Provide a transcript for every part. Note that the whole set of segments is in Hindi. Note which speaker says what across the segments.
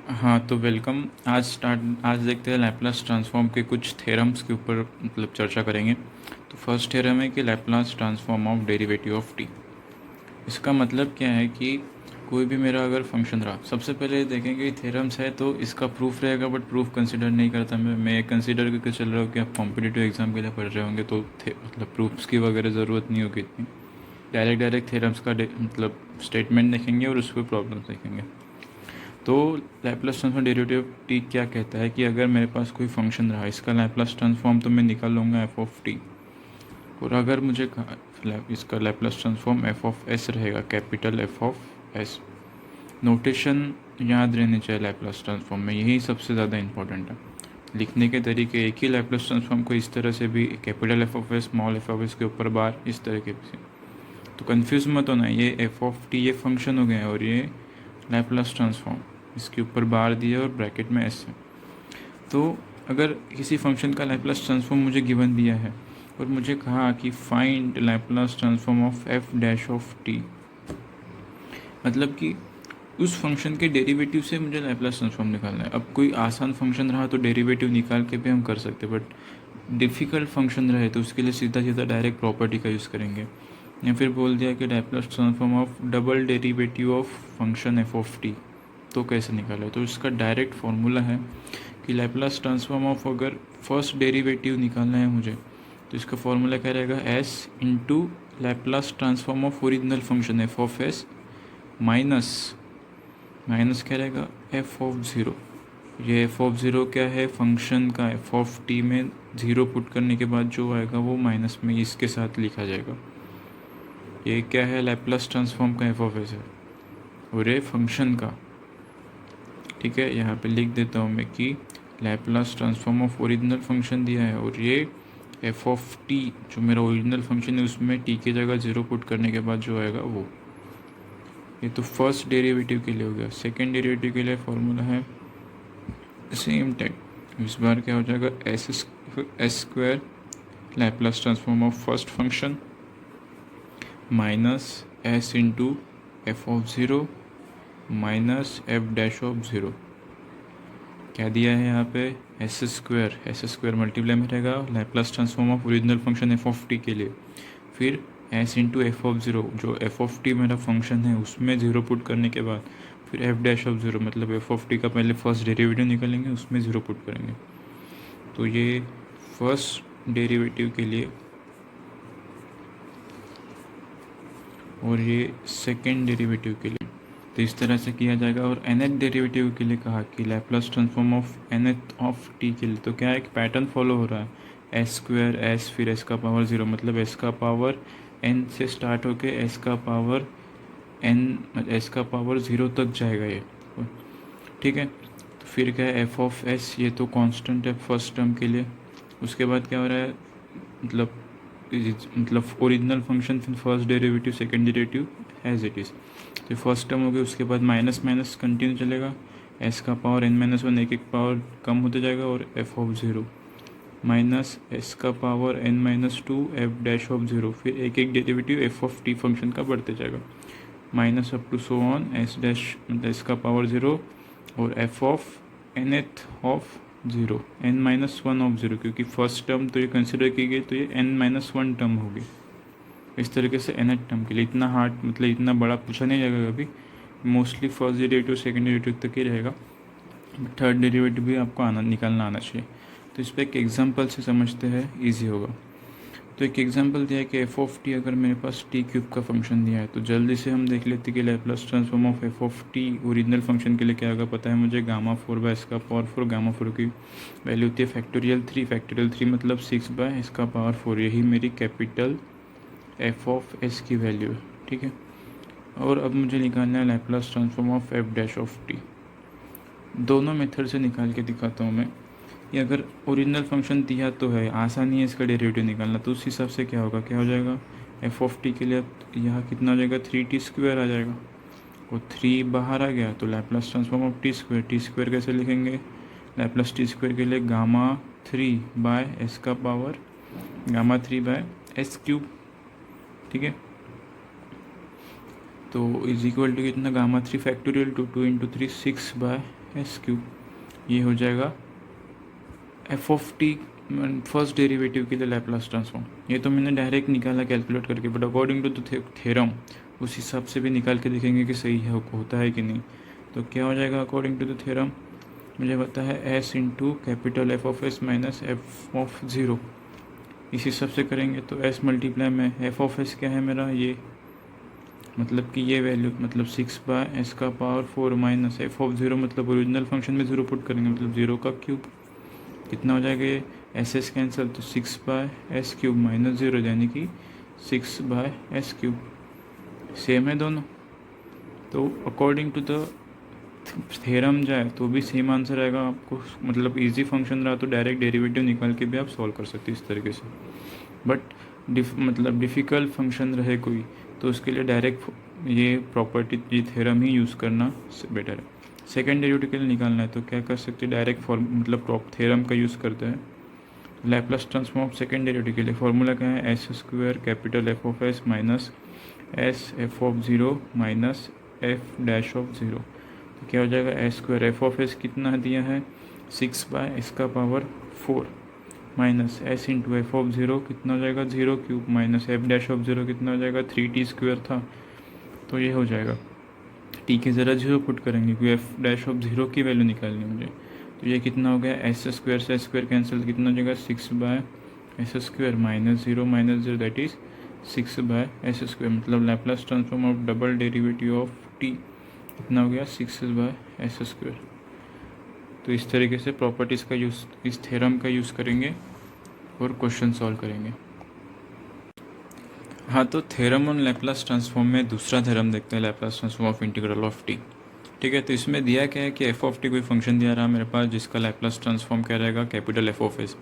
Speaker 1: हाँ, तो वेलकम। आज देखते हैं लैप्लास ट्रांसफॉर्म के कुछ थ्योरम्स के ऊपर चर्चा करेंगे। तो फर्स्ट थ्योरम है कि Laplace transform of derivative of T. इसका मतलब क्या है कि कोई भी मेरा अगर फंक्शन रहा, सबसे पहले देखेंगे थ्योरम्स है तो इसका प्रूफ रहेगा, बट प्रूफ कंसिडर नहीं करता मैं कंसिडर करके चल रहा हूँ कि आप कॉम्पिटिटिव एग्जाम के लिए पढ़ रहे होंगे, तो प्रूफ्स की वगैरह ज़रूरत नहीं होगी इतनी। डायरेक्ट थ्योरम्स का स्टेटमेंट देखेंगे और उस पर प्रॉब्लम देखेंगे। तो लैप्लास ट्रांसफॉर्म डेरिवेटिव टी क्या कहता है कि अगर मेरे पास कोई फंक्शन रहा, इसका लैप्लास ट्रांसफॉर्म तो मैं निकाल लूँगा एफ ऑफ टी। और अगर मुझे इसका Laplace transform F of S रहेगा, capital F of S. Notation याद रहनी चाहिए लैप्लास ट्रांसफॉर्म में, यही सबसे ज़्यादा इंपॉर्टेंट है। लिखने के तरीके एक ही लैप्लास ट्रांसफॉर्म को इस तरह से भी, capital F of S small F of S के ऊपर बार, इस तरह के से। तो कंफ्यूज मत होना, ये एफ ऑफ टी ये फंक्शन हो गया और ये लैप्लास ट्रांसफॉर्म, इसके ऊपर बार दिया और ब्रैकेट में एस है। तो अगर किसी फंक्शन का लैप्लास ट्रांसफॉर्म मुझे गिवन दिया है और मुझे कहा कि find Laplace transform of F dash of T, मतलब कि उस फंक्शन के डेरिवेटिव से मुझे लैप्लास ट्रांसफॉर्म निकालना है। अब कोई आसान फंक्शन रहा तो डेरिवेटिव निकाल के भी हम कर सकते, बट डिफ़िकल्ट फंक्शन रहे तो उसके लिए सीधा सीधा डायरेक्ट प्रॉपर्टी का यूज़ करेंगे। या फिर बोल दिया कि Laplace transform of double derivative of function F of T, तो कैसे निकाले? तो इसका डायरेक्ट फार्मूला है कि लैप्लास ट्रांसफॉर्म ऑफ, अगर फर्स्ट डेरिवेटिव निकालना है मुझे, तो इसका फार्मूला क्या रहेगा? S into Laplace transform of original function F of S minus क्या रहेगा? F of zero. ये एफ ऑफ ज़ीरो क्या है? फंक्शन का एफ ऑफ टी में ज़ीरो पुट करने के बाद जो आएगा वो माइनस में इसके साथ लिखा जाएगा। ये क्या है? लैप्लास ट्रांसफॉर्म का एफ ऑफ एस है और ये फंक्शन का, ठीक है। यहाँ पे लिख देता हूँ मैं कि Laplace transform of original function दिया है और ये एफ ऑफ टी जो मेरा ओरिजिनल फंक्शन है उसमें टी की जगह ज़ीरो पुट करने के बाद जो आएगा वो। ये तो फर्स्ट डेरिवेटिव के लिए हो गया। सेकेंड डेरिवेटिव के लिए फॉर्मूला है सेम टाइप। इस बार क्या हो जाएगा? S square Laplace transform of first function minus S into F of zero minus F dash of zero. क्या दिया है यहाँ पे? एस स्क्वायर मल्टीप्लाई में रहेगा Laplace transform of original function F of T के लिए, फिर S into F of zero, जो एफ ऑफ टी मेरा फंक्शन है उसमें ज़ीरो पुट करने के बाद फिर एफ डैश ऑफ ज़ीरो, मतलब एफ ऑफ टी का पहले फर्स्ट डेरिवेटिव निकालेंगे उसमें ज़ीरो पुट करेंगे। तो ये फर्स्ट डेरिवेटिव के लिए और ये सेकेंड डेरिवेटिव के लिए, तो इस तरह से किया जाएगा। और nth डेरिवेटिव के लिए कहा कि Laplace transform of nth of T के लिए, तो क्या एक पैटर्न फॉलो हो रहा है? एस स्क्वायर एस फिर एस का पावर ज़ीरो, मतलब एस का पावर n से स्टार्ट होके एस का पावर n, एस का पावर ज़ीरो तक जाएगा ये, ठीक है। तो फिर क्या है? एफ ऑफ एस, ये तो कांस्टेंट है फर्स्ट टर्म के लिए। उसके बाद क्या हो रहा है? मतलब ओरिजिनल फंक्शन फिर first derivative second derivative as it is. तो फर्स्ट टर्म हो गया, उसके बाद माइनस माइनस कंटिन्यू चलेगा, एस का पावर n माइनस वन, एक एक पावर कम होते जाएगा, और F of zero minus S का power n minus two F dash of zero, फिर एक एक derivative F of T function का बढ़ते जाएगा, minus up to so on S dash मतलब एस का पावर ज़ीरो और F of nth of zero n minus one of zero, क्योंकि फर्स्ट टर्म तो ये कंसिडर की गई तो ये n माइनस वन टर्म होगी। इस तरीके से nth टर्म के लिए इतना हार्ड, मतलब इतना बड़ा पूछा नहीं जाएगा कभी, mostly first derivative second derivative तक ही रहेगा, थर्ड डेरिवेटिव भी आपको निकालना आना चाहिए। तो इस पर एक एग्जांपल से समझते हैं, इजी होगा। तो एक एग्जांपल दिया है कि एफ ऑफ टी, अगर मेरे पास टी क्यूब का फंक्शन दिया है तो जल्दी से हम देख लेते हैं कि Laplace transform of F of T original function के लिए क्या होगा। पता है मुझे, गामा फोर बाय एस का पावर फोर, गामा फोर की वैल्यू होती है फैक्टोरियल थ्री मतलब सिक्स बाय एस का पावर फोर, यही मेरी कैपिटल एफ ऑफ एस की वैल्यू है, ठीक है। और अब मुझे निकालना है Laplace transform of F dash of T. दोनों मेथड से निकाल के दिखाता हूँ मैं। ये अगर ओरिजिनल फंक्शन दिया तो है, आसानी है इसका डेरिवेटिव निकालना, तो उस हिसाब से क्या होगा, क्या हो जाएगा? एफ ऑफ टी के लिए यहाँ कितना हो जाएगा? थ्री टी स्क्वायर आ जाएगा, और थ्री बाहर आ गया तो Laplace transform of T square कैसे लिखेंगे? लैप्लास टी स्क्वायर के लिए गामा थ्री बाय एस का power gamma three by S cube, ठीक है। तो इज इक्वल टू कितना, gamma 3 factorial 2 into 3 6 by S cube. ये हो जाएगा F of T first derivative के लिए लैप्लास ट्रांसफॉर्म। ये तो मैंने डायरेक्ट निकाला कैलकुलेट करके, but according to the theorem उस हिसाब से भी निकाल के देखेंगे कि सही है होता है कि नहीं। तो क्या हो जाएगा अकॉर्डिंग टू द थ्योरम, मुझे पता है S into capital F of S minus F of zero. इस हिसाब से करेंगे तो एस मल्टीप्लाई में एफ ऑफ एस क्या है मेरा, ये मतलब कि ये वैल्यू मतलब 6 बाय एस का power 4 minus F of zero, मतलब ओरिजिनल फंक्शन में ज़ीरो पुट करेंगे मतलब ज़ीरो का क्यूब। कितना हो जाएगा ये, एस एस कैंसिल, तो 6 by S cube minus zero यानी कि 6 बाय एस क्यूब। सेम है दोनों, तो अकॉर्डिंग टू द थ्योरम जाए तो भी सेम आंसर आएगा आपको। मतलब इजी फंक्शन रहा तो डायरेक्ट डेरिवेटिव निकाल के भी आप सॉल्व कर सकते हैं इस तरीके से। बट मतलब डिफ़िकल्ट फंक्शन रहे कोई तो उसके लिए डायरेक्ट ये प्रॉपर्टी ये थ्योरम ही यूज़ करना बेटर है। सेकेंड डेरिवेटिव के लिए निकालना है तो क्या कर सकते हैं, डायरेक्ट फॉर्म मतलब थ्योरम का यूज़ करते हैं। Laplace transform of second derivative के लिए फॉर्मूला क्या है, S square capital F of S minus S F of zero minus F dash of zero. तो क्या हो जाएगा, S square F of S कितना दिया है 6 बाय एस का power 4 minus S into F of zero कितना हो जाएगा 0 cube minus F dash of zero कितना हो जाएगा 3t स्क्वायर था। तो ये हो जाएगा टी के ज़रा जीरो पुट करेंगे क्योंकि एफ डैश ऑफ ज़ीरो की वैल्यू निकालनी मुझे। तो ये कितना हो गया, एस स्क्वायर से स्क्वायर कैंसिल, कितना हो जाएगा 6 by S square minus zero that is 6 by S square. मतलब Laplace transform of double derivative of T कितना हो गया 6 बाय एस स्क्वायर। तो इस तरीके से प्रॉपर्टीज़ का यूज़, इस थ्योरम का यूज़ करेंगे और क्वेश्चन सॉल्व करेंगे। हाँ, तो थ्योरम ऑन लैप्लास ट्रांसफॉर्म में दूसरा थ्योरम देखते हैं, Laplace transform of integral of T. ठीक है, तो इसमें दिया क्या है कि एफ ऑफ टी कोई फंक्शन दिया रहा मेरे पास जिसका लैप्लास ट्रांसफॉर्म क्या रहेगा, कैपिटल एफ ऑफ एस।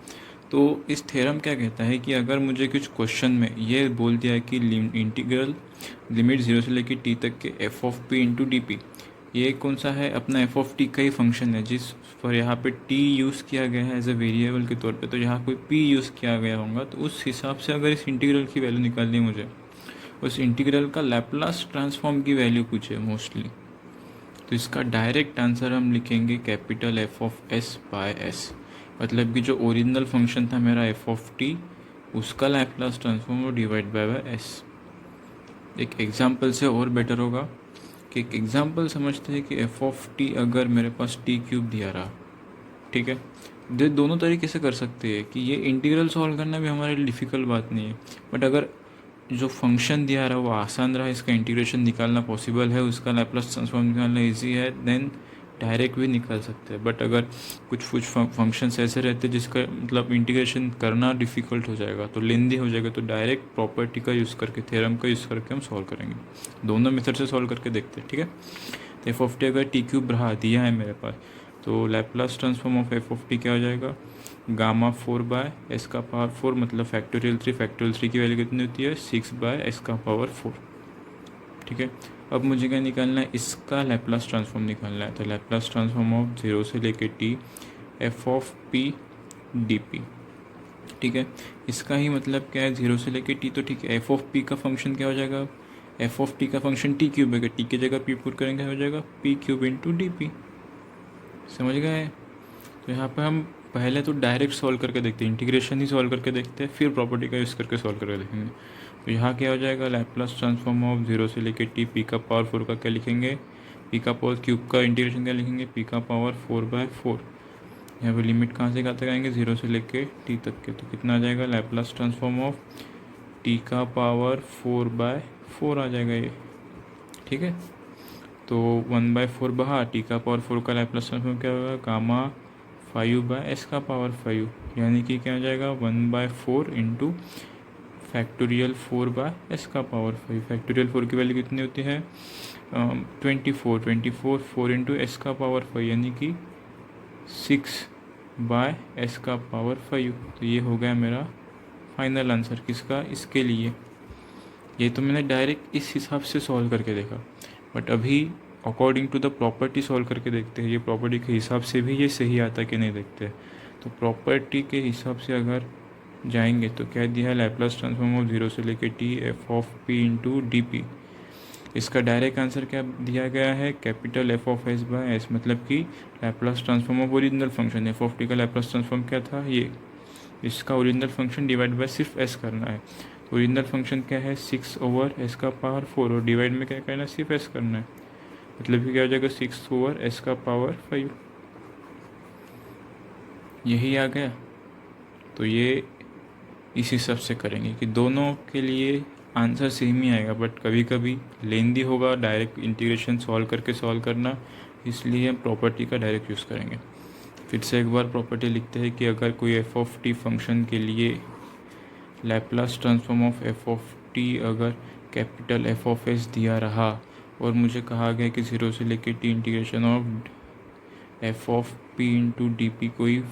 Speaker 1: तो इस थ्योरम क्या कहता है कि अगर मुझे कुछ क्वेश्चन में ये बोल दिया है कि इंटीग्रल लिमिट 0 से लेकर टी तक के F of P into D P, ये कौन सा है, अपना एफ ऑफ टी का ही फंक्शन है जिस पर यहाँ पे टी यूज़ किया गया है एज ए वेरिएबल के तौर पे, तो यहाँ कोई पी यूज़ किया गया होगा तो उस हिसाब से अगर इस इंटीग्रल की वैल्यू निकालनी है मुझे, उस इंटीग्रल का लैप्लास ट्रांसफॉर्म की वैल्यू पूछे मोस्टली, तो इसका डायरेक्ट आंसर हम लिखेंगे capital F of S by S. मतलब कि जो ओरिजिनल फंक्शन था मेरा एफ ऑफ टी उसका लैप्लास ट्रांसफॉर्म और डिवाइड बाय एस। एक एग्जांपल से और बेटर होगा कि एक एग्जांपल समझते हैं कि एफ ऑफ टी अगर मेरे पास टी क्यूब दिया रहा, ठीक है, दोनों तरीके से कर सकते हैं कि ये इंटीग्रल सॉल्व करना भी हमारे लिए डिफ़िकल्ट बात नहीं है, बट अगर जो फंक्शन दिया रहा वो आसान रहा, इसका इंटीग्रेशन निकालना पॉसिबल है, उसका लैप्लास ट्रांसफॉर्म निकालना इजी है, देन डायरेक्ट भी निकाल सकते हैं। बट अगर कुछ फंक्शंस ऐसे रहते हैं जिसका मतलब इंटीग्रेशन करना डिफ़िकल्ट हो जाएगा, तो लेंदी हो जाएगा, तो डायरेक्ट प्रॉपर्टी का यूज़ करके, थ्योरम का यूज़ करके हम सॉल्व करेंगे। दोनों मेथड से सॉल्व करके देखते हैं, ठीक है। तो एफ ऑफ टी अगर टी क्यूब रहा दिया है मेरे पास, तो Laplace transform of F of T क्या हो जाएगा, गामा 4 बाय एस का पावर 4 मतलब फैक्टोरियल 3 की वैल्यू कितनी होती है 6 बाय एस का पावर 4। ठीक है, अब मुझे क्या निकालना है, इसका लैप्लास ट्रांसफॉर्म निकालना है। तो लैप्लास ट्रांसफॉर्म ऑफ 0 से लेके T F of P D P. ठीक है, इसका ही मतलब क्या है 0 से लेके टी, तो ठीक है, एफ ऑफ पी का फंक्शन क्या हो जाएगा, एफ ऑफ टी का फंक्शन टी क्यूब है, टी की जगह पी पुट करेंगे हो जाएगा P cube into D P. समझ गए। तो यहाँ पर हम पहले तो डायरेक्ट सॉल्व करके देखते हैं, इंटीग्रेशन ही सॉल्व करके देखते हैं, फिर प्रॉपर्टी का यूज़ करके सॉल्व करके देखेंगे। तो यहाँ क्या हो जाएगा, लैप्लास ट्रांसफॉर्म ऑफ 0 से लेके टी पी का पावर 4 का क्या लिखेंगे, पी का पावर क्यूब का इंटीग्रेशन क्या लिखेंगे, पी का पावर 4/4। यहाँ पर लिमिट कहाँ से कहाँ तक आएंगे, 0 से लेके टी तक के, तो कितना आ जाएगा, लैप्लास ट्रांसफॉर्म ऑफ टी का पावर 4/4 आ जाएगा ये। ठीक है, तो 1/4 बहा, टी का पावर 4 का लैप्लास ट्रांसफॉर्म क्या होगा, गामा 5 बाय एस का पावर 5, यानी कि क्या हो जाएगा 1/4 इंटू फैक्टोरियल 4 बाय एस का पावर 5। फैक्टोरियल 4 की वैल्यू कितनी होती है 24 4 इंटू एस का पावर 5 यानी कि 6 बाय एस का पावर 5। तो ये हो गया मेरा फाइनल आंसर किसका, इसके लिए। ये तो मैंने डायरेक्ट इस हिसाब से सॉल्व करके देखा, बट अभी according to the property solve करके देखते हैं, ये प्रॉपर्टी के हिसाब से भी ये सही आता कि नहीं देखते हैं। तो प्रॉपर्टी के हिसाब से अगर जाएंगे तो क्या दिया है, लैप्लास ट्रांसफॉर्म ऑफ 0 से लेके T F of P into D P. इसका डायरेक्ट आंसर क्या दिया गया है, capital F of S by S, मतलब कि Laplace transform of original function F of T का लैप्लास ट्रांसफॉर्म क्या था, ये। इसका ओरिजिनल फंक्शन डिवाइड बाय सिर्फ एस करना है। तो ओरिजिनल फंक्शन क्या है, 6/s⁴, और डिवाइड में क्या करना है, सिर्फ एस करना है। मतलब कि क्या हो जाएगा, 6/s⁵ यही आ गया। तो ये इस हिसाब से करेंगे कि दोनों के लिए आंसर सेम ही आएगा, बट कभी कभी लेंदी होगा डायरेक्ट इंटीग्रेशन सॉल्व करना, इसलिए हम प्रॉपर्टी का डायरेक्ट यूज़ करेंगे। फिर से एक बार प्रॉपर्टी लिखते हैं कि अगर कोई एफ ऑफ टी फंक्शन के लिए Laplace transform of F of T अगर कैपिटल एफ ऑफ एस दिया रहा और मुझे कहा गया कि 0 से लेकर T integration of F of P into D P कोई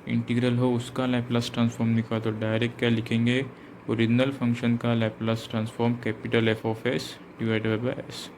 Speaker 1: इंटीग्रल हो, उसका लैप्लास ट्रांसफॉर्म निकाला, तो डायरेक्ट क्या लिखेंगे, ओरिजिनल फंक्शन का Laplace transform capital F of S divided by S.